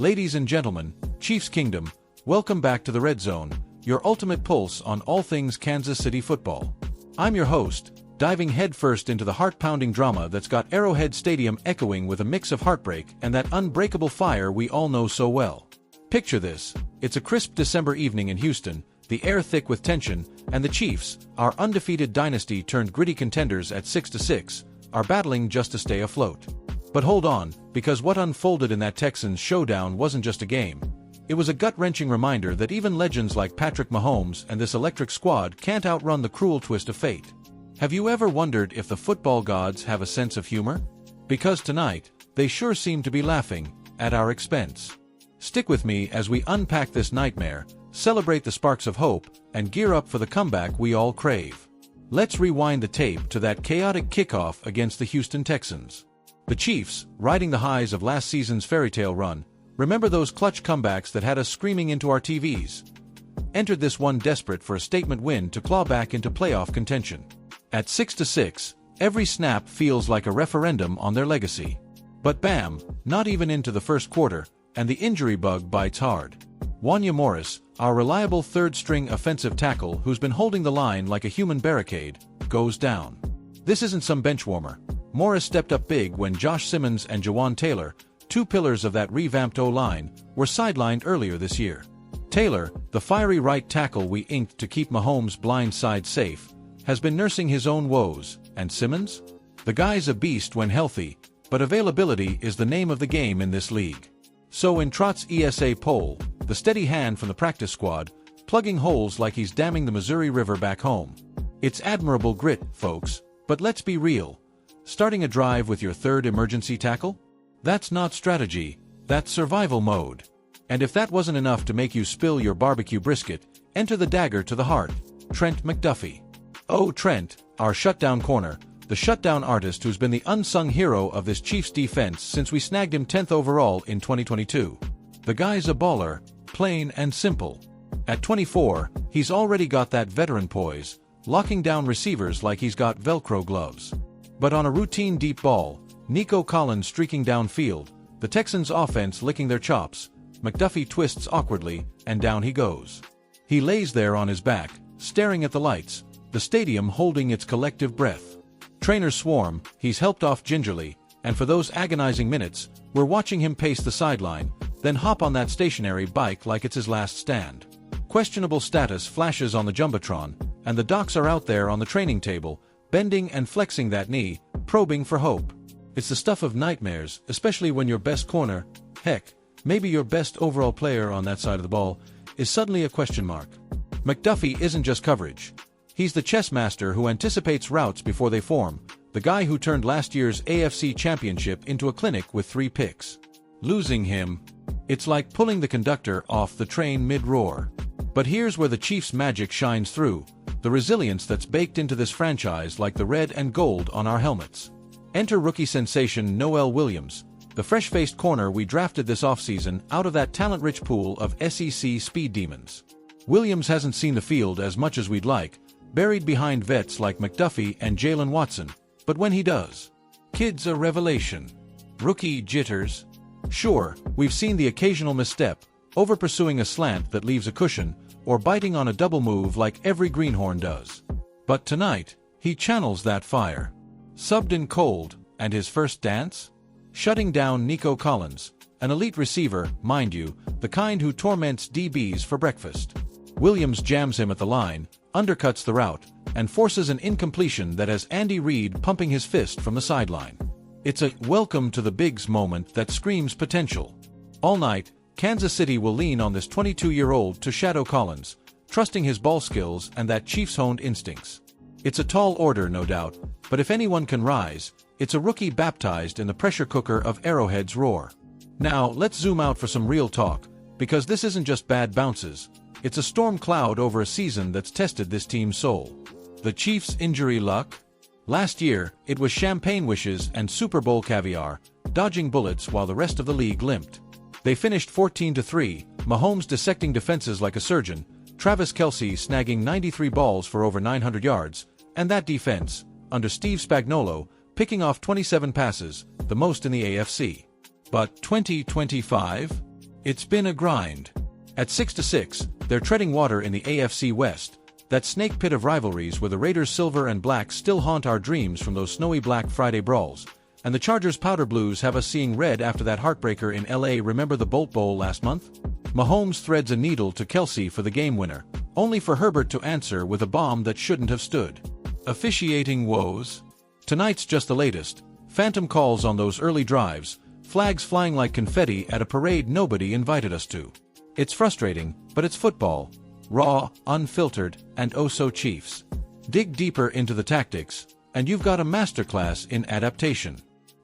Ladies and gentlemen, Chiefs Kingdom, welcome back to the Red Zone, your ultimate pulse on all things Kansas City football. I'm your host, diving headfirst into the heart-pounding drama that's got Arrowhead Stadium echoing with a mix of heartbreak and that unbreakable fire we all know so well. Picture this, it's a crisp December evening in Houston, the air thick with tension, and the Chiefs, our undefeated dynasty turned gritty contenders at 6-6, are battling just to stay afloat. But hold on, because what unfolded in that Texans showdown wasn't just a game. It was a gut-wrenching reminder that even legends like Patrick Mahomes and this electric squad can't outrun the cruel twist of fate. Have you ever wondered if the football gods have a sense of humor? Because tonight, they sure seem to be laughing at our expense. Stick with me as we unpack this nightmare, celebrate the sparks of hope, and gear up for the comeback we all crave. Let's rewind the tape to that chaotic kickoff against the Houston Texans. The Chiefs, riding the highs of last season's fairytale run, remember those clutch comebacks that had us screaming into our TVs? Entered this one desperate for a statement win to claw back into playoff contention. At 6-6, every snap feels like a referendum on their legacy. But bam, not even into the first quarter, and the injury bug bites hard. Wanya, our reliable third-string offensive tackle who's been holding the line like a human barricade, goes down. This isn't some bench warmer. Morris stepped up big when Josh Simmons and Jawan Taylor, two pillars of that revamped O-line, were sidelined earlier this year. Taylor, the fiery right tackle we inked to keep Mahomes' blind side safe, has been nursing his own woes, and Simmons? The guy's a beast when healthy, but availability is the name of the game in this league. So in trots ESA Pole, the steady hand from the practice squad, plugging holes like he's damming the Missouri River back home. It's admirable grit, folks, but let's be real. Starting a drive with your third emergency tackle? That's not strategy, that's survival mode. And if that wasn't enough to make you spill your barbecue brisket, enter the dagger to the heart, Trent McDuffie. Oh, Trent, our shutdown corner, the shutdown artist who's been the unsung hero of this Chiefs defense since we snagged him 10th overall in 2022. The guy's a baller, plain and simple. At 24, he's already got that veteran poise, locking down receivers like he's got Velcro gloves. But on a routine deep ball, Nico Collins streaking downfield, the Texans' offense licking their chops, McDuffie twists awkwardly, and down he goes. He lays there on his back, staring at the lights, the stadium holding its collective breath. Trainers swarm, he's helped off gingerly, and for those agonizing minutes, we're watching him pace the sideline, then hop on that stationary bike like it's his last stand. Questionable status flashes on the Jumbotron, and the docs are out there on the training table, bending and flexing that knee, probing for hope. It's the stuff of nightmares, especially when your best corner, heck, maybe your best overall player on that side of the ball, is suddenly a question mark. McDuffie isn't just coverage. He's the chess master who anticipates routes before they form, the guy who turned last year's AFC Championship into a clinic with 3 picks. Losing him, it's like pulling the conductor off the train mid-roar. But here's where the Chiefs' magic shines through, the resilience that's baked into this franchise like the red and gold on our helmets. Enter rookie sensation Noel Williams, the fresh-faced corner we drafted this offseason out of that talent-rich pool of SEC speed demons. Williams hasn't seen the field as much as we'd like, buried behind vets like McDuffie and Jalen Watson, but when he does, kid's a revelation. Rookie jitters? Sure, we've seen the occasional misstep, over-pursuing a slant that leaves a cushion, or biting on a double move like every greenhorn does. But tonight, he channels that fire. Subbed in cold, and his first dance? Shutting down Nico Collins, an elite receiver, mind you, the kind who torments DBs for breakfast. Williams jams him at the line, undercuts the route, and forces an incompletion that has Andy Reid pumping his fist from the sideline. It's a welcome to the bigs moment that screams potential. All night, Kansas City will lean on this 22-year-old to shadow Collins, trusting his ball skills and that Chiefs-honed instincts. It's a tall order, no doubt, but if anyone can rise, it's a rookie baptized in the pressure cooker of Arrowhead's roar. Now, let's zoom out for some real talk, because this isn't just bad bounces. It's a storm cloud over a season that's tested this team's soul. The Chiefs' injury luck? Last year, it was champagne wishes and Super Bowl caviar, dodging bullets while the rest of the league limped. They finished 14-3, Mahomes dissecting defenses like a surgeon, Travis Kelce snagging 93 balls for over 900 yards, and that defense, under Steve Spagnuolo, picking off 27 passes, the most in the AFC. But 2025? It's been a grind. At 6-6, they're treading water in the AFC West, that snake pit of rivalries where the Raiders' silver and black still haunt our dreams from those snowy Black Friday brawls, and the Chargers' powder blues have us seeing red after that heartbreaker in LA. Remember the Bolt Bowl last month? Mahomes threads a needle to Kelce for the game winner, only for Herbert to answer with a bomb that shouldn't have stood. Officiating woes? Tonight's just the latest. Phantom calls on those early drives, flags flying like confetti at a parade nobody invited us to. It's frustrating, but it's football. Raw, unfiltered, and oh so Chiefs. Dig deeper into the tactics, and you've got a masterclass in adaptation.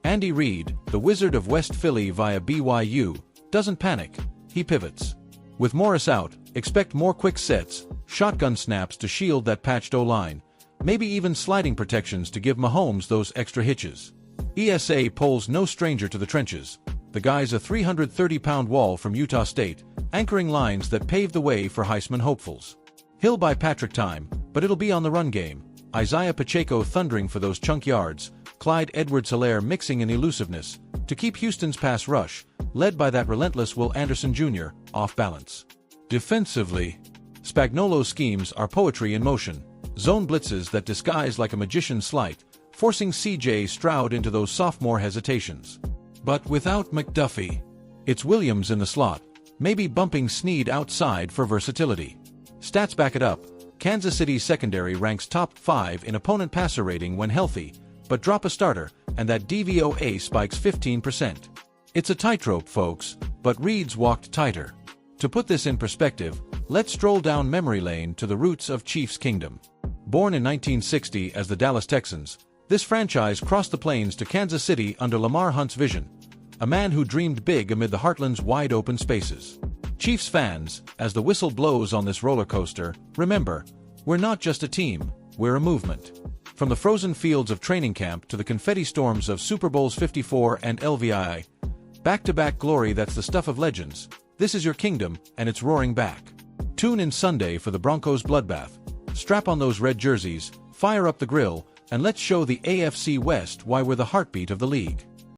Andy Reid, the Wizard of West Philly via BYU, doesn't panic, he pivots. With Morris out, expect more quick sets, shotgun snaps to shield that patched O-line, maybe even sliding protections to give Mahomes those extra hitches. ESA Pole's no stranger to the trenches. The guy's a 330-pound wall from Utah State, anchoring lines that pave the way for Heisman hopefuls. He'll buy Patrick time, but it'll be on the run game. Isaiah Pacheco thundering for those chunk yards, Clyde Edwards-Helaire mixing in elusiveness, to keep Houston's pass rush, led by that relentless Will Anderson Jr., off balance. Defensively, Spagnuolo's schemes are poetry in motion, zone blitzes that disguise like a magician's sleight, forcing C.J. Stroud into those sophomore hesitations. But without McDuffie, it's Williams in the slot, maybe bumping Snead outside for versatility. Stats back it up. Kansas City's secondary ranks top 5 in opponent passer rating when healthy, but drop a starter, and that DVOA spikes 15%. It's a tightrope, folks, but Reid's walked tighter. To put this in perspective, let's stroll down memory lane to the roots of Chiefs Kingdom. Born in 1960 as the Dallas Texans, this franchise crossed the plains to Kansas City under Lamar Hunt's vision, a man who dreamed big amid the heartland's wide-open spaces. Chiefs fans, as the whistle blows on this roller coaster, remember, we're not just a team, we're a movement. From the frozen fields of training camp to the confetti storms of Super Bowls 54 and LVI, back-to-back glory that's the stuff of legends, this is your kingdom, and it's roaring back. Tune in Sunday for the Broncos bloodbath. Strap on those red jerseys, fire up the grill, and let's show the AFC West why we're the heartbeat of the league.